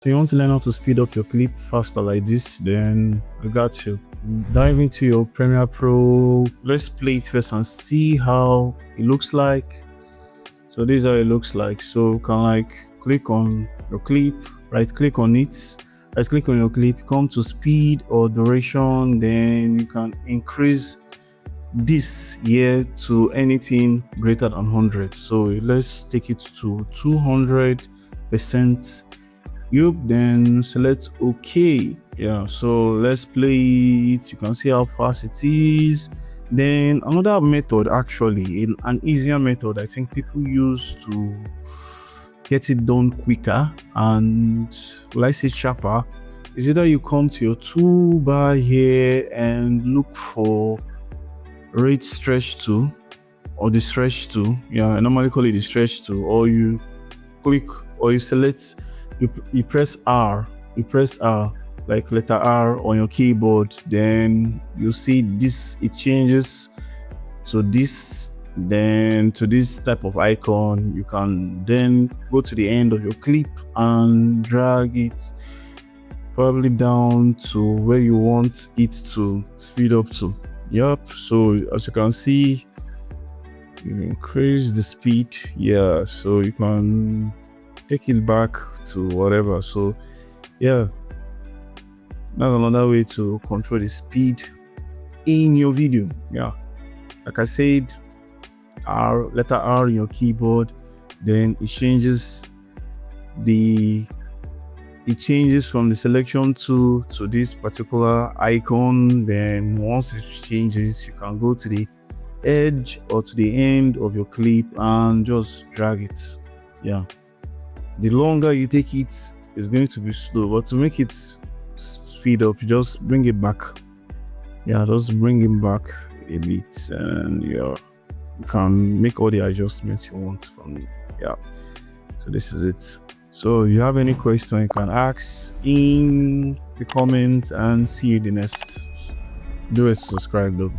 So you want to learn how to speed up your clip faster like this, then I got you. Dive into your Premiere Pro. Let's play it first and see how it looks like. So this is how it looks like. So you can like click on your clip, right click on it, right click on your clip, come to speed or duration, then you can increase this here to anything greater than 100. So let's take it to 200%. Yup, then select OK. Yeah, so let's play it. You can see how fast it is. Then another method, actually an easier method I think people use to get it done quicker and let's say sharper, is either you come to your toolbar here and look for rate stretch tool or the stretch tool. Yeah, I normally call it the stretch tool. Or you click or you select, you press R, like letter R on your keyboard, then you see this, it changes. So this, then to this type of icon. You can then go to the end of your clip and drag it probably down to where you want it to speed up to. Yup, so as you can see, you increase the speed. Yeah, so you can take it back to whatever. So yeah, that's another way to control the speed in your video. Yeah, like I said, R, letter R in your keyboard, then it changes from the selection tool to this particular icon. Then once it changes, you can go to the edge or to the end of your clip and just drag it. Yeah, the longer you take it, it's going to be slow, but to make it speed up, you just bring it back. Yeah, just bring it back a bit, and yeah, you can make all the adjustments you want from it. Yeah, so this is it. So if you have any question, you can ask in the comments, and see you the next. Do it, subscribe though.